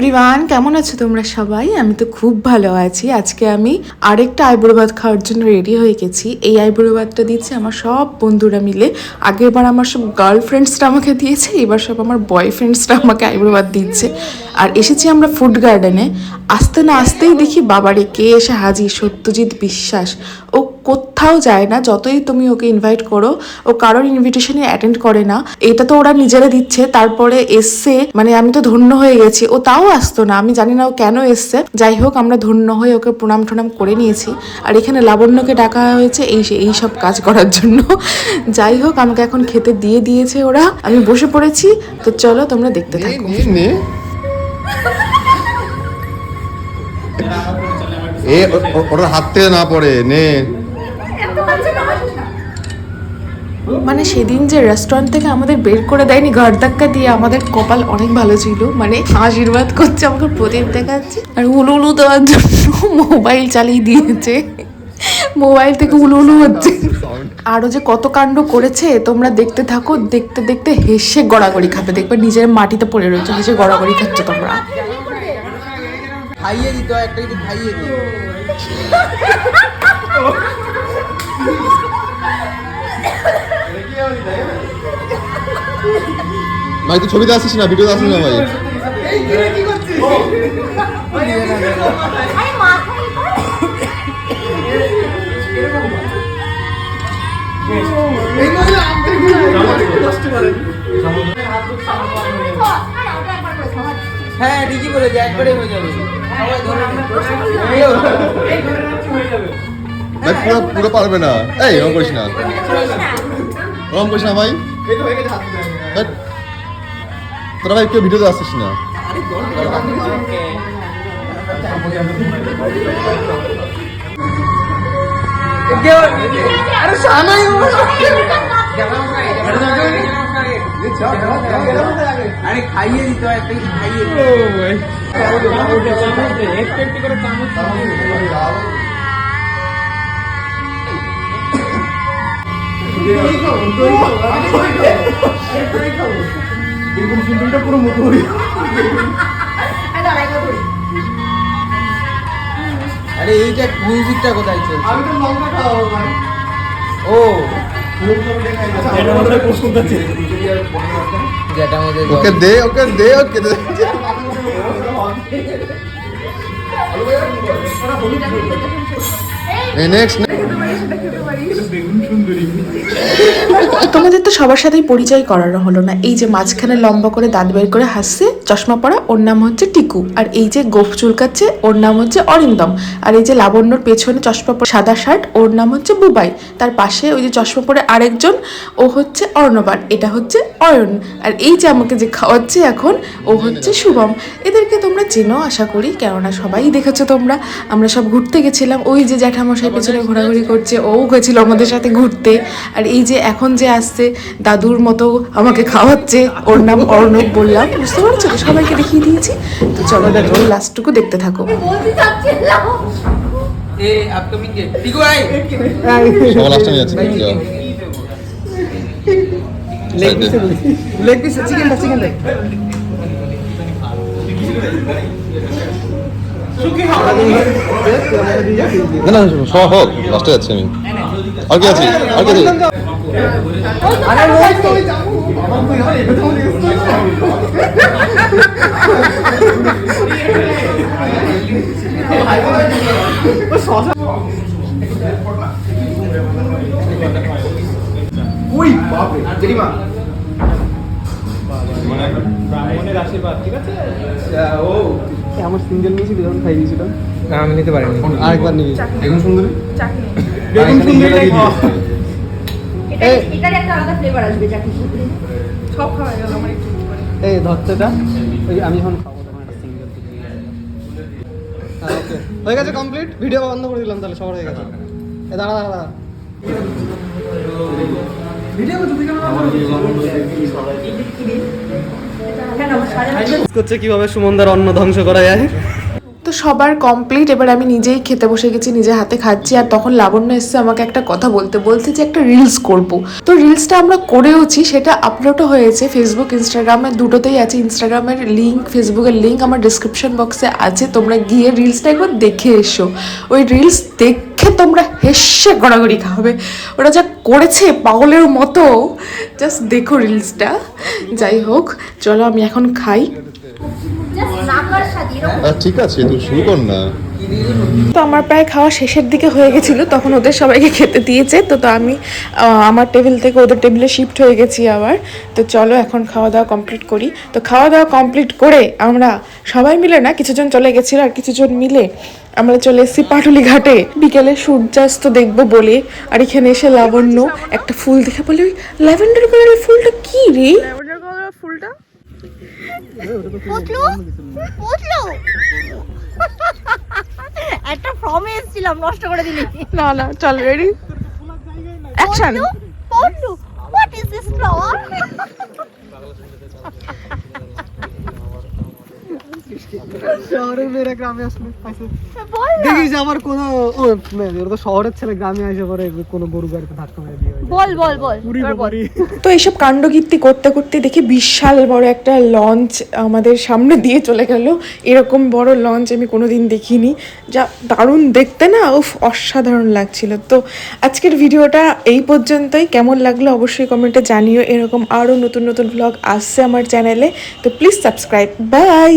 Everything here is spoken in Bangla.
এভরিওয়ান, কেমন আছো তোমরা সবাই? আমি তো খুব ভালো আছি। আজকে আমি আরেকটা আইবুড়ো ভাত খাওয়ার জন্য রেডি হয়ে গেছি। এই আইবুড়ো ভাতটা দিচ্ছে আমার সব বন্ধুরা মিলে। আগেরবার আমার সব গার্লফ্রেন্ডসরা আমাকে দিয়েছে, এবার সব আমার বয়ফ্রেন্ডসরা আমাকে আইবুড়ো ভাত দিচ্ছে। আর এসেছি আমরা ফুড গার্ডেনে। আসতে না আসতেই দেখি বাবারে কে এসে হাজির, সত্যজিৎ বিশ্বাস। ও কোথাও যায় না, যতই তুমি ওকে ইনভাইট করো ও কারোর ইনভিটেশনই অ্যাটেন্ড করে না। এটা তো ওরা নিজেরা দিচ্ছে, তারপরে এসছে, মানে আমি তো ধন্য হয়ে গেছি। ও তাও আসতো না, আমি জানি না ও কেন এসছে। যাই হোক, আমরা ধন্য হয়ে ওকে প্রণাম টনাম করে নিয়েছি। আর এখানে লাবণ্যকে ডাকা হয়েছে এই সব কাজ করার জন্য। যাই হোক, আমাকে এখন খেতে দিয়ে দিয়েছে ওরা, আমি বসে পড়েছি। তো চলো তোমরা দেখতে থাকো। ওটার হাত থেকে না পড়ে নে। মানে সেদিন যে রেস্টুরেন্ট থেকে আমাদের বের করে দেয়নি ঘাট ধাক্কা দিয়ে, আমাদের কপাল অনেক ভালো ছিল। মানে আশীর্বাদ করছে, আমাকে প্রদীপ দেখাচ্ছে, আর উলু দেওয়ার জন্য মোবাইল চালিয়ে দিয়েছে। মোবাইল থেকে উলু হচ্ছে। আরো যে কত কাণ্ড করেছে তোমরা দেখতে থাকো। দেখতে দেখতে হেসে গড়াগড়ি খাবে, দেখবে নিজের মাটিতে পড়ে রয়েছে, হেসে গড়াগড়ি খাচ্ছ তোমরা। খাইয়ে দিত, একটা কিছু খাইয়ে দিত। ভাই তুই ছবিতে আসিস না, ভিডিওতে আসিস না ভাই। হ্যাঁ ঠিকই বলেছে, একবারে হয়ে যাবে। ভাই পুরো পুরো পারবে না। এই ওরম করিস না, ওরম করিস না ভাই। তোরা ভাই কেউ ভিডিওতে আসিস না। আরে খাইয়ে দিত, একটা কিছু খাইয়ে দিত। পুরো মুখ আরে এইটা মিউজিকটা কোথায় চলছে? আমি তো লঙ্কা খাওয়াবো ভাই। ও যেটা আমাদের ওকে দে, ওকে দে, ওকে দে। নেক্সট তোমাদের তো সবার সাথেই পরিচয় করানো হলো না। এই যে মাঝখানে লম্বা করে দাঁত বের করে হাসছে, চশমা পরা, ওর নাম হচ্ছে টিকু। আর এই যে গোফ চুলকাচ্ছে, ওর নাম হচ্ছে অরিন্দম। আর এই যে লাবণ্যর পেছনে চশমা পরে সাদা শার্ট, ওর নাম হচ্ছে বুবাই। তার পাশে ওই যে চশমা পরে আরেকজন, ও হচ্ছে অর্ণবার, এটা হচ্ছে অয়ন। আর এই যে আমাকে যে খাওয়াচ্ছে এখন, ও হচ্ছে শুভম। এদেরকে তোমরা চেনো আশা করি, কেননা সবাই দেখেছো তোমরা। আমরা সব ঘুরতে গেছিলাম, ওই যে জ্যাঠামশাই পেছনে ঘোরাঘুরি করছে, ও গেছিল আমাদের সাথে ঘুরতে। আর এই যে এখন যে আসছে দাদুর মতো আমাকে খাওয়াচ্ছে, ওর নাম অর্ণব বললাম, বুঝতে পারছো তো? সবাইকে দেখিয়ে দিয়েছি। তো চলো দাদু লাস্টটুকু দেখতে থাকো। সবার লাস্টে নিয়ে যাচ্ছি। লেগ পিস চিকেনটা চিকেনটা না না সব হোক, লাস্টে যাচ্ছি আমি। আর কি আছি, আর কি আছি? আমার সিঙ্গেল নিয়েছি, যখন খাই দিয়েছিলাম। না আমি নিতে পারিনি, আরেকবার নিবি। বেগুন সুন্দরী, বেগুন সুন্দরী এটার একটা আলাদা ফ্লেভার আসবে চাটনি সুন্দরী। সব খাওয়া গেল আমার একটু করে। এই ধরতেটা ওই আমি যখন খাবো তখন একটা সিঙ্গেল ওকে হয়ে গেছে কমপ্লিট। ভিডিও বন্ধ করে দিলাম তাহলে, সবার হয়ে গেছে। এ দাঁড়া দাঁড়া দাঁড়া, ভিডিও করছে কিভাবে সুমনদার অন্ন ধ্বংস করা যায়। তো সবার কমপ্লিট, এবার আমি নিজেই খেতে বসে গেছি, নিজে হাতে খাচ্ছি। আর তখন লাবণ্য এসছে আমাকে একটা কথা বলতে যে একটা রিলস করব। তো রিলসটা আমরা করেওছি, সেটা আপলোডও হয়েছে ফেসবুক ইনস্টাগ্রামে দুটোতেই আছে। ইনস্টাগ্রামের লিঙ্ক, ফেসবুকের লিঙ্ক আমার ডিসক্রিপশন বক্সে আছে, তোমরা গিয়ে রিলসটা একবার দেখে এসো। ওই রিলস দেখে তোমরা হেসে গড়াগড়ি খাবে। ওরা যা করেছে পাগলের মতো, জাস্ট দেখো রিলসটা। যাই হোক, চলো আমি এখন খাই। ঠিক আছে, তুই শুরু কর না। তো আমার প্রায় খাওয়া শেষের দিকে হয়ে গেছিল, তখন ওদের সবাইকে খেতে দিয়েছে। তো আমি আমার টেবিল থেকে ওদের টেবিলে শিফট হয়ে গেছি আবার। তো চলো এখন খাওয়া দাওয়া কমপ্লিট করি। তো খাওয়া দাওয়া কমপ্লিট করে আমরা সবাই মিলে না, কিছুজন চলে গেছিল আর কিছুজন মিলে আমরা চলে এসেছি পাটুলি ঘাটে বিকেলে সূর্যাস্ত দেখবো বলে। আর এখানে এসে লাবণ্য একটা ফুল দেখে বলে, ওই ল্যাভেন্ডার কালারের ফুলটা কি রে? ল্যাভেন্ডার কালারের ফুলটা একটা ফর্মে এসেছিলাম, নষ্ট করে দিলি। না না, চল ready action. Patlu, what is this flower? শহরের মেয়েরা গ্রামে আসলে দেখিস আবার কোনো ওরা তো শহরের ছেলে গ্রামে আসে পরে কোনো গরু গাড়িতে ধাক্কা মেরে দিয়ে বল বল বল বল। তো এইসব কাণ্ডকীর্তি করতে করতে দেখি বিশাল বড় একটা লঞ্চ আমাদের সামনে দিয়ে চলে গেল। এরকম বড় লঞ্চ আমি কোনোদিন দেখিনি, যা দারুণ দেখতে না, উফ অসাধারণ লাগছিল। তো আজকের ভিডিওটা এই পর্যন্তই। কেমন লাগলো অবশ্যই কমেন্টে জানিও। এরকম আরও নতুন নতুন ভ্লগ আসছে আমার চ্যানেলে, তো প্লিজ সাবস্ক্রাইব। বাই।